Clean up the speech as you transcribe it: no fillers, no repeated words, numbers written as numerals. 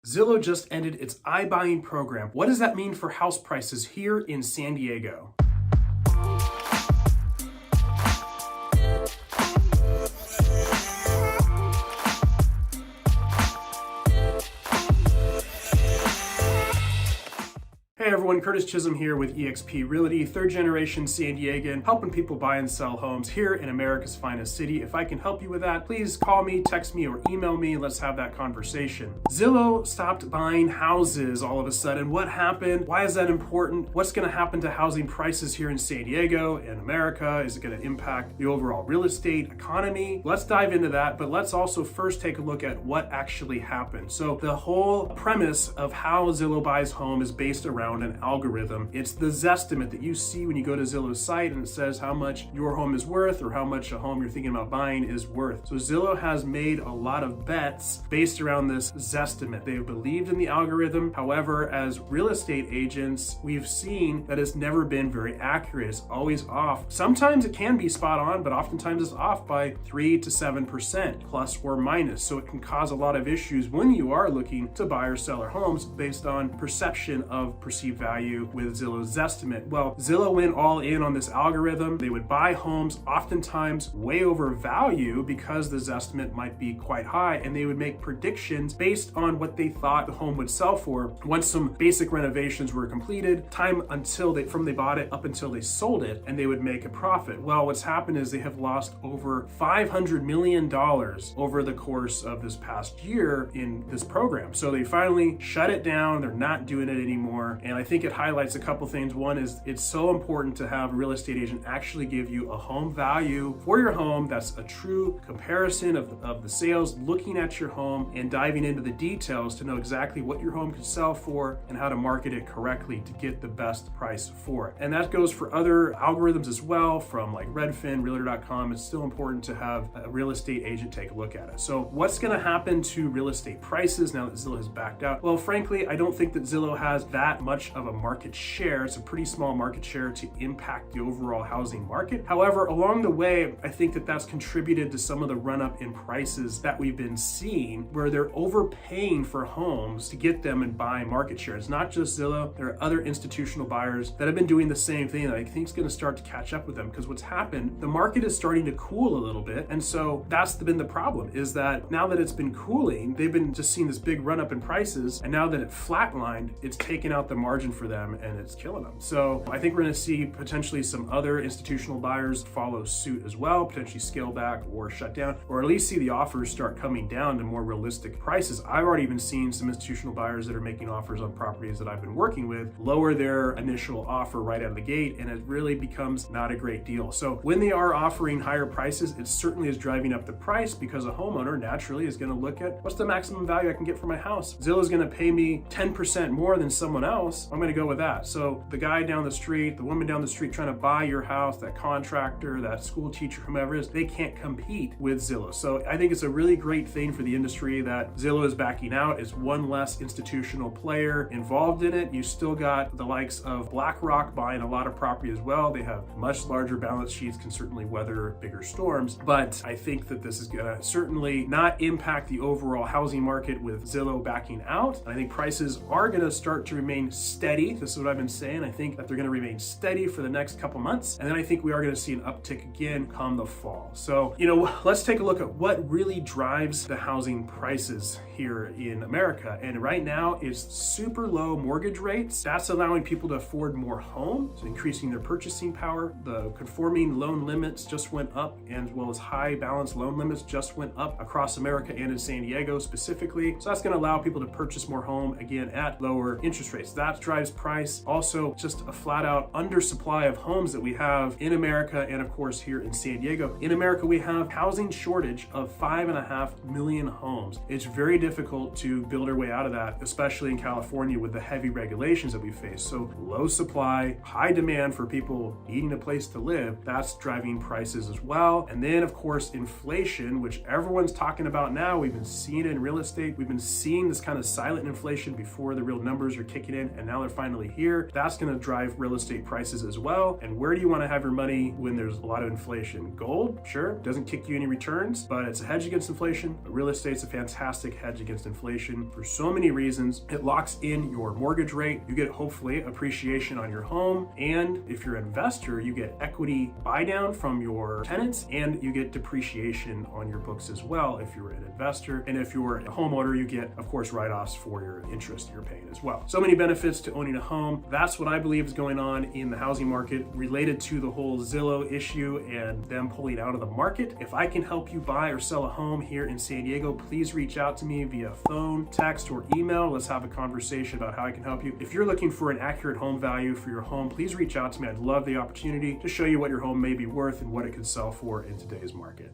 Zillow just ended its iBuying program. What does that mean for house prices here in San Diego? Hey everyone, Curtis Chism here with eXp Realty, third generation San Diegan, helping people buy and sell homes here in America's finest city. If I can help you with that, please call me, text me, or email me. Let's have that conversation. Zillow stopped buying houses all of a sudden. What happened? Why is that important? What's going to happen to housing prices here in San Diego and America? Is it going to impact the overall real estate economy? Let's dive into that, but let's also first take a look at what actually happened. So the whole premise of how Zillow buys home is based around an algorithm. It's the Zestimate that you see when you go to Zillow's site and it says how much your home is worth or how much a home you're thinking about buying is worth. So Zillow has made a lot of bets based around this Zestimate. They've believed in the algorithm. However, as real estate agents, we've seen that it's never been very accurate. It's always off. Sometimes it can be spot on, but oftentimes it's off by 3 to 7% plus or minus. So it can cause a lot of issues when you are looking to buy or sell homes based on perception of perceived value with Zillow's Zestimate. Well, Zillow went all in on this algorithm. They would buy homes oftentimes way over value because the Zestimate might be quite high, and they would make predictions based on what they thought the home would sell for once some basic renovations were completed, time until they bought it up until they sold it, and they would make a profit. Well, what's happened is they have lost over $500 million over the course of this past year in this program. So they finally shut it down. They're not doing it anymore. And I think it highlights a couple things. One is it's so important to have a real estate agent actually give you a home value for your home that's a true comparison of the sales, looking at your home and diving into the details to know exactly what your home could sell for and how to market it correctly to get the best price for it. And that goes for other algorithms as well, from like Redfin, Realtor.com. It's still important to have a real estate agent take a look at it. So what's going to happen to real estate prices now that Zillow has backed out? Well, frankly, I don't think that Zillow has that much of a market share. It's a pretty small market share to impact the overall housing market. However, along the way, I think that that's contributed to some of the run up in prices that we've been seeing, where they're overpaying for homes to get them and buy market share. It's not just Zillow. There are other institutional buyers that have been doing the same thing that I think is going to start to catch up with them, because what's happened, the market is starting to cool a little bit. And so that's been the problem, is that now that it's been cooling, they've been just seeing this big run up in prices. And now that it flatlined, it's taken out the margin for them and it's killing them. So I think we're going to see potentially some other institutional buyers follow suit as well, potentially scale back or shut down, or at least see the offers start coming down to more realistic prices. I've already been seeing some institutional buyers that are making offers on properties that I've been working with lower their initial offer right out of the gate, and it really becomes not a great deal. So when they are offering higher prices, it certainly is driving up the price, because a homeowner naturally is going to look at what's the maximum value I can get for my house. Zillow is going to pay me 10% more than someone else. I'm going to go with that. So the guy down the street, the woman down the street trying to buy your house, that contractor, that school teacher, whomever it is, they can't compete with Zillow. So I think it's a really great thing for the industry that Zillow is backing out. It's one less institutional player involved in it. You still got the likes of BlackRock buying a lot of property as well. They have much larger balance sheets, can certainly weather bigger storms. But I think that this is going to certainly not impact the overall housing market with Zillow backing out. I think prices are going to start to remain steady. This is what I've been saying. I think that they're going to remain steady for the next couple months. And then I think we are going to see an uptick again come the fall. So, let's take a look at what really drives the housing prices here in America. And right now it's super low mortgage rates. That's allowing people to afford more homes, increasing their purchasing power. The conforming loan limits just went up, as well as high balance loan limits just went up across America and in San Diego specifically. So that's going to allow people to purchase more home again at lower interest rates. That drives price. Also, just a flat out undersupply of homes that we have in America, and of course here in San Diego. In America, we have housing shortage of 5.5 million homes. It's very difficult to build our way out of that, especially in California with the heavy regulations that we face. So low supply, high demand for people needing a place to live, that's driving prices as well. And then of course, inflation, which everyone's talking about now. We've been seeing it in real estate. We've been seeing this kind of silent inflation before the real numbers are kicking in, and now they're finally here. That's going to drive real estate prices as well. And where do you want to have your money when there's a lot of inflation? Gold, sure, doesn't kick you any returns, but it's a hedge against inflation. But real estate's a fantastic hedge hedge against inflation for so many reasons. It locks in your mortgage rate. You get hopefully appreciation on your home. And if you're an investor, you get equity buy down from your tenants, and you get depreciation on your books as well if you're an investor. And if you're a homeowner, you get, of course, write-offs for your interest you're paying as well. So many benefits to owning a home. That's what I believe is going on in the housing market related to the whole Zillow issue and them pulling out of the market. If I can help you buy or sell a home here in San Diego, please reach out to me via phone, text, or email. Let's have a conversation about how I can help you. If you're looking for an accurate home value for your home, please reach out to me. I'd love the opportunity to show you what your home may be worth and what it could sell for in today's market.